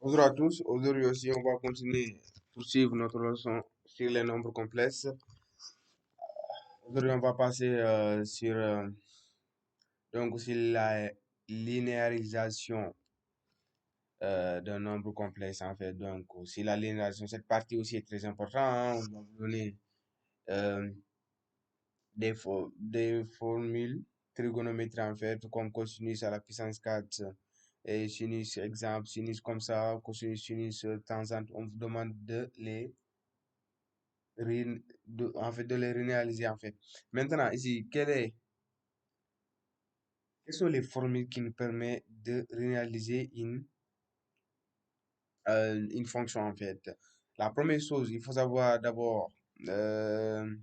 Bonjour à tous. Aujourd'hui aussi, on va continuer poursuivre notre leçon sur les nombres complexes. Aujourd'hui, on va passer sur la linéarisation d'un nombre complexe en fait. Donc, si la linéarisation, cette partie aussi est très importante, hein. On va vous donner euh, des formules trigonométriques en fait, comme cosinus à la puissance 4 et sinus, exemple, sinus comme ça, cosinus, sinus, tangente. On vous demande de les en fait, de les réaliser, en fait. Maintenant, ici, quelles sont les formules qui nous permettent de réaliser une fonction, en fait? La première chose, il faut savoir d'abord euh,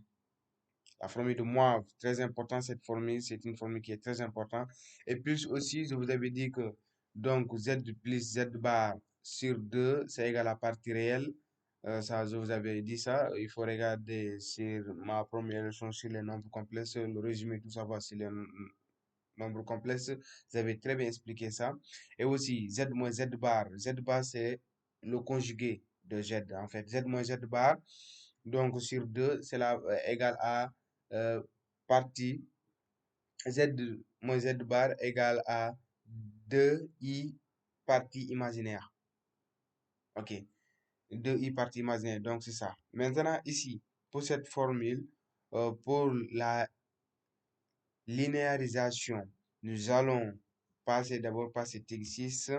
la formule de Moivre, très important, cette formule, c'est une formule qui est très importante. Et plus aussi, je vous avais dit que donc z plus z bar sur 2 c'est égal à partie réelle. Ça, je vous avais dit ça. Il faut regarder sur ma première leçon sur les nombres complexes, le résumé, tout savoir sur les nombres complexes. Vous avez très bien expliqué ça. Et aussi, z moins z bar, c'est le conjugué de z, en fait. Z moins z bar, donc sur 2 c'est égal à euh, partie z moins z bar égale à 2i partie imaginaire. OK. 2i partie imaginaire. Donc, c'est ça. Maintenant, ici, pour cette formule, pour la linéarisation, nous allons passer d'abord par cet exercice.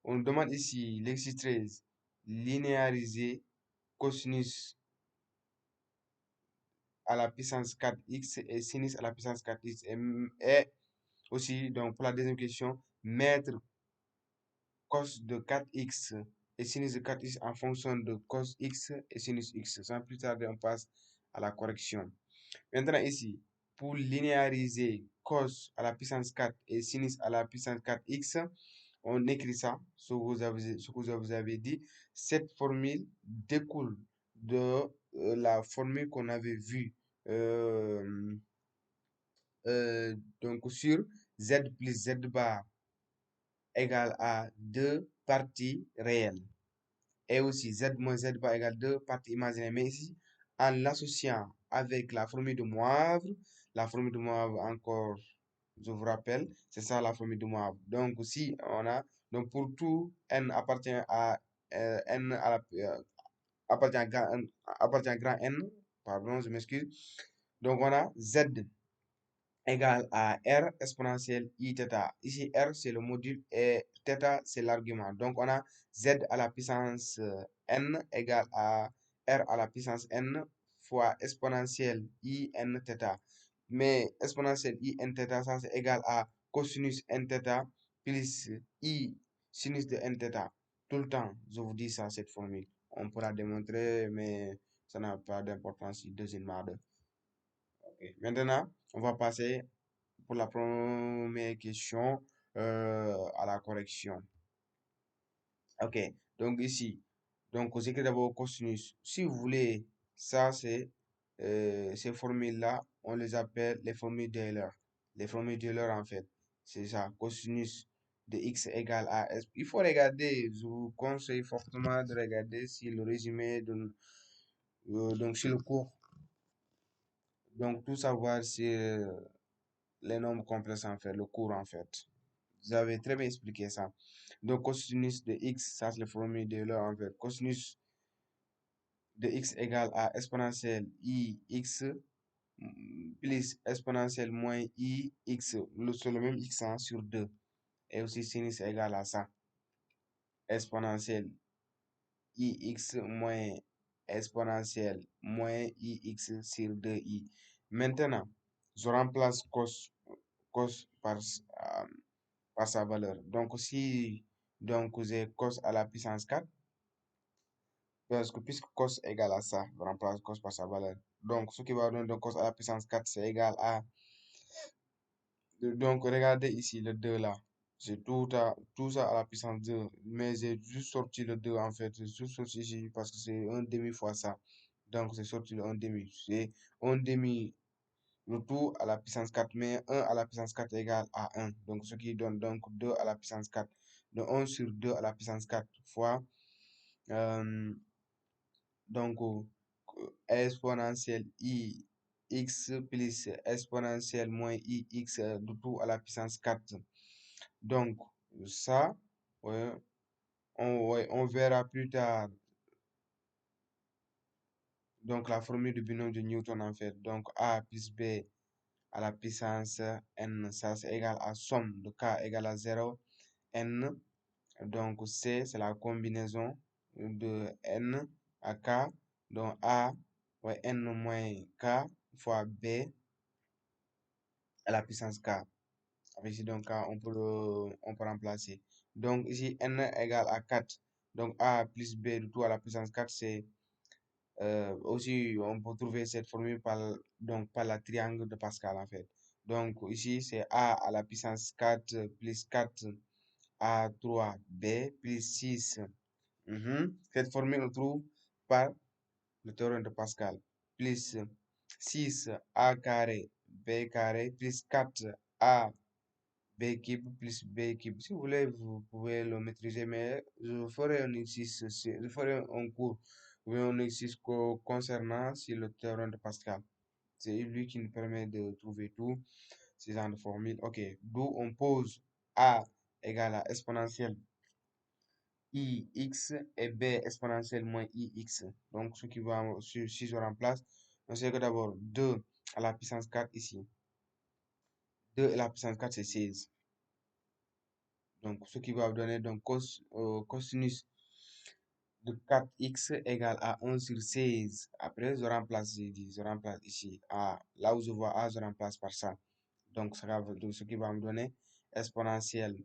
On nous demande ici l'exercice 13, linéariser cosinus à la puissance 4x et sinus à la puissance 4x. Et aussi, donc, pour la deuxième question, mettre cos de 4x et sinus de 4x en fonction de cos x et sinus x. Sans plus tarder, on passe à la correction. Maintenant, ici, pour linéariser cos à la puissance 4 et sinus à la puissance 4x, on écrit ça, ce que vous avez dit. Cette formule découle de la formule qu'on avait vue euh, donc sur z plus z bar égale à deux parties réelles. Et aussi z moins z bar égale deux parties imaginaires. Mais ici, en l'associant avec la formule de Moivre encore, je vous rappelle, c'est ça la formule de Moivre. Donc, si on a, donc pour tout n appartient à n à la, appartient à grand N, pardon, je m'excuse. Donc, on a z égale à R exponentielle I θ. Ici, R, c'est le module et θ, c'est l'argument. Donc, on a Z à la puissance N égale à R à la puissance N fois exponentielle I N θ. Mais exponentielle I N θ, ça, c'est égal à cosinus N θ plus I sinus de N θ. Tout le temps, je vous dis ça, cette formule. On pourra démontrer, mais ça n'a pas d'importance deuxièmement. Ok. Maintenant, on va passer pour la première question à la correction. Ok, donc ici, donc vous écrivez d'abord cosinus. Si vous voulez, ça c'est ces formules-là, on les appelle les formules d'Euler. Les formules d'Euler en fait, c'est ça, cosinus de x égale à s. Il faut regarder, je vous conseille fortement de regarder si le résumé de, donc sur le cours, donc tout savoir sur les nombres complexes en fait, le cours en fait. Vous avez très bien expliqué ça. Donc, cosinus de x, ça c'est la formule de l'heure en fait. Cosinus de x égale à exponentielle i x plus exponentielle moins i x. C'est le même x hein, sur 2. Et aussi sinus égale à ça. Exponentielle i x moins exponentielle moins i x sur 2i. Maintenant, je remplace cos par sa valeur. Donc, si donc j'ai cos à la puissance 4, parce que puisque cos égale à ça, je remplace cos par sa valeur. Donc, ce qui va donner donc cos à la puissance 4, c'est égal à... Donc, regardez ici le 2 là. C'est tout ça à la puissance 2. Mais j'ai juste sorti le 2 en fait. J'ai juste sorti ici parce que c'est un demi fois ça. Donc, c'est sorti le 1 demi. C'est un demi le tout à la puissance 4, mais 1 à la puissance 4 égale à 1. Donc, ce qui donne donc 2 à la puissance 4. de 1 sur 2 à la puissance 4 fois donc exponentielle i x plus exponentielle moins i x de tout à la puissance 4. Donc, ça, ouais, on verra plus tard. Donc, la formule du binôme de Newton, en fait. Donc, A plus B à la puissance n, ça c'est égal à somme de k égale à 0, n. Donc, C, c'est la combinaison de n à k. Donc, A, ouais, n moins k fois B à la puissance k. Avec ici, donc, K, on peut remplacer. Donc, ici, n égale à 4. Donc, A plus B de tout à la puissance 4, c'est aussi, on peut trouver cette formule donc, par la triangle de Pascal, en fait. Donc, ici, c'est A à la puissance 4 plus 4 à 3B plus 6. Cette formule, on trouve par le théorème de Pascal. Plus 6 A carré B carré plus 4 A B cube plus B cube. Si vous voulez, vous pouvez le maîtriser, mais je ferai un exercice, je ferai un cours ou un exercice concernant sur le théorème de Pascal. C'est lui qui nous permet de trouver tout ces genre de formules. Ok, d'où on pose A égale à exponentielle ix et B exponentielle moins ix. Donc, ce qui va, si je remplace, on sait que d'abord 2 à la puissance 4 ici. 2 à la puissance 4, c'est 16. Donc, ce qui va donner donc cosinus de 4x égale à 1 sur 16. Après, je remplace ici A. Là où je vois A, je remplace par ça. Donc, ce qui va me donner exponentielle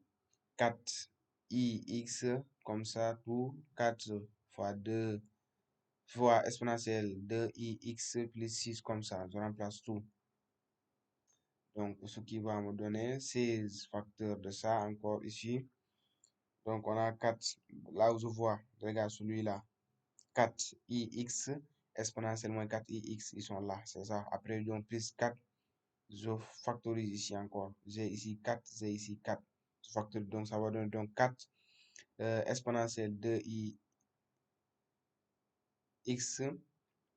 4ix, comme ça, tout 4 fois 2 fois exponentielle 2ix plus 6, comme ça. Je remplace tout. Donc, ce qui va me donner 16 facteurs de ça encore ici. Donc, on a 4, là où je vois, regarde celui-là, 4ix, exponentiellement 4ix, ils sont là, c'est ça. Après, donc, plus 4, je factorise ici encore. J'ai ici 4, j'ai ici 4. Je factorise, donc ça va donner donc 4 exponentielle 2ix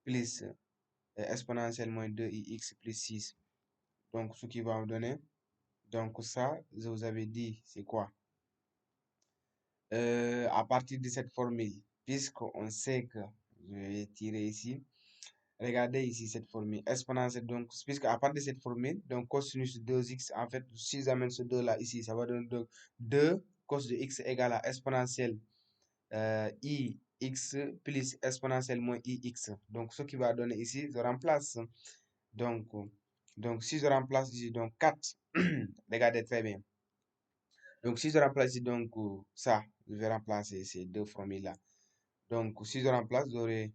plus exponentiellement 2ix plus 6. Donc, ce qui va me donner, donc ça, je vous avais dit, c'est quoi? À partir de cette formule, puisqu'on sait que, je vais tirer ici, regardez ici cette formule exponentielle. Donc, puisque à partir de cette formule, donc cosinus de 2x, en fait, si j'amène ce 2 là ici, ça va donner donc 2 cos de x égale à exponentielle ix plus exponentielle moins ix. Donc, ce qui va donner ici, je remplace. Donc, si je remplace ici, donc 4, regardez très bien. Donc, si je remplace ici, donc ça, je vais remplacer ces deux formules-là. Donc, si je remplace, j'aurai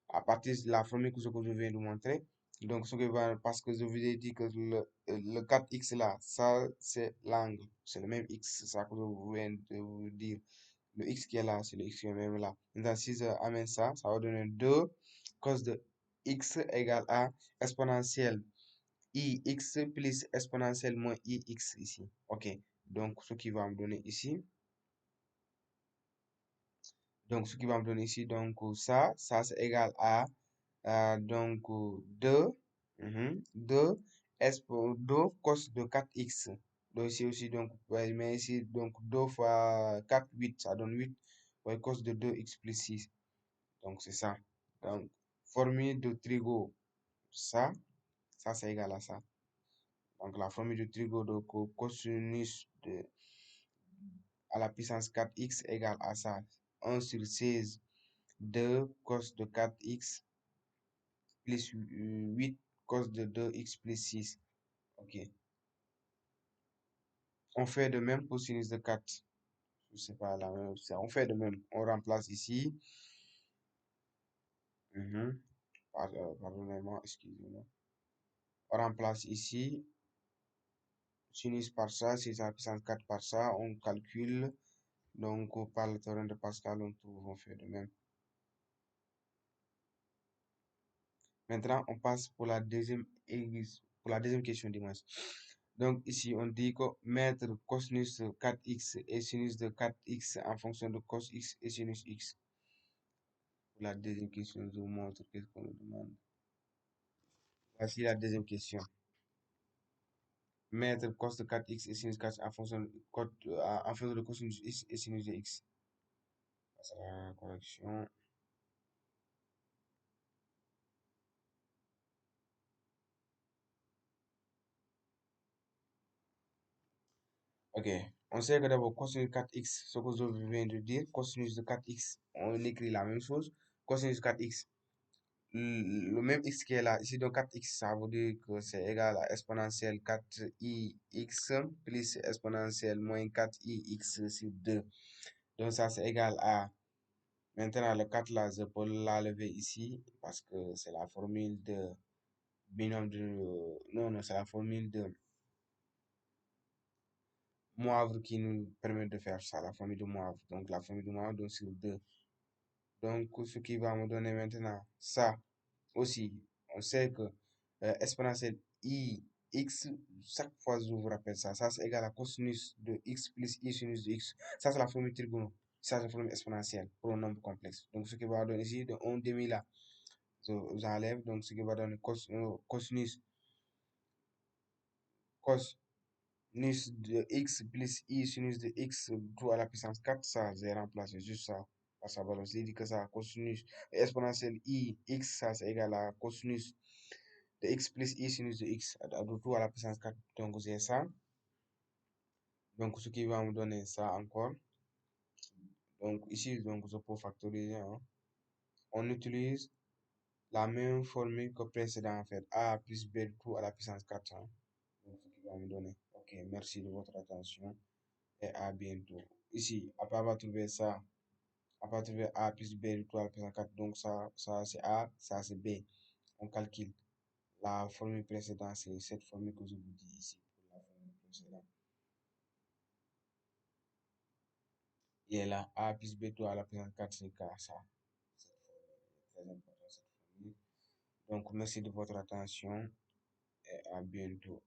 à partir de la formule que je viens de montrer. Donc, ce que va, parce que je vous ai dit que le 4x là, ça, c'est l'angle. C'est le même x, c'est ça que je viens de vous dire. Le x qui est là, c'est le x qui est même là. Maintenant, si je amène ça, ça va donner 2 cos de x égale à exponentielle ix plus exponentielle moins ix ici. OK. Donc, ce qui va me donner ici, ça c'est égal à donc 2, 2 cos de 4x. Donc ici aussi, donc, ouais, mais ici, donc 2 fois 4 8 ça donne 8. Ouais, cos de 2x plus 6. Donc c'est ça. Donc, formule de trigo, ça c'est égal à ça. Donc la formule de trigo de cosinus de à la puissance 4x égale à ça. 1 sur 16, 2 cos de 4x plus 8 cos de 2x plus 6. OK. On fait de même pour sinus de 4. Je sais pas la même chose. On fait de même. On remplace ici. Pardonnez-moi, excusez-moi. On remplace ici. Sinus par ça, c'est la puissance 4 par ça. On calcule. Donc, par le théorème de Pascal, on fait de même. Maintenant, on passe pour la deuxième question dimanche. Donc ici, on dit que mettre cosinus de 4x et sinus de 4x en fonction de cos x et sinus x. Pour la deuxième question, je vous montre qu'est-ce qu'on me demande. Voici la deuxième question. Mettre cos de 4x et sinus 4 en fonction de cosinus x et sinus de x. Passe à la correction. Ok, on sait que d'abord cosinus 4x, ce que je viens de dire, cosinus de 4x, on écrit la même chose. Cosinus 4x, le même x qui est là, ici donc 4x, ça veut dire que c'est égal à exponentielle 4ix plus exponentielle moins 4ix sur 2. Donc ça c'est égal à, maintenant le 4 là, je peux l'enlever ici parce que c'est la formule de binôme de, non, non, c'est la formule de Moivre qui nous permet de faire ça, la famille de Moivre. Donc la famille de Moivre donne sur 2. Donc ce qui va me donner maintenant ça aussi, on sait que exponentielle i x, chaque fois je vous rappelle ça, ça c'est égal à cosinus de x plus i sinus de x. Ça c'est la formule trigono, ça c'est la formule exponentielle pour un nombre complexe. Donc ce qui va donner ici de 1 demi là, j'enlève, donc ce qui va donner cosinus, cos sinus de x plus i sinus de x tout à la puissance 4, ça, j'ai remplacé juste ça par sa valeur. C'est dit que ça, cosinus exponentielle i x, ça, c'est égal à cosinus de x plus i sinus de x, de tout à la puissance 4. Donc, j'ai ça. Donc, ce qui va me donner ça encore. Donc, ici, donc, je peux factoriser, hein. On utilise la même formule que précédent, en fait. A plus b de tout à la puissance 4, hein. Donc, ce qui va me donner. Ok, merci de votre attention. Et à bientôt. Ici, après avoir trouvé ça, après trouver A plus B du tout à la puissance 4, donc ça c'est A, ça c'est B. On calcule. La formule précédente, c'est cette formule que je vous dis ici pour la formule précédente. Et là, A plus B tout à la puissance 4, c'est K, ça. Cette formule est très importante, cette formule. Donc, merci de votre attention et à bientôt.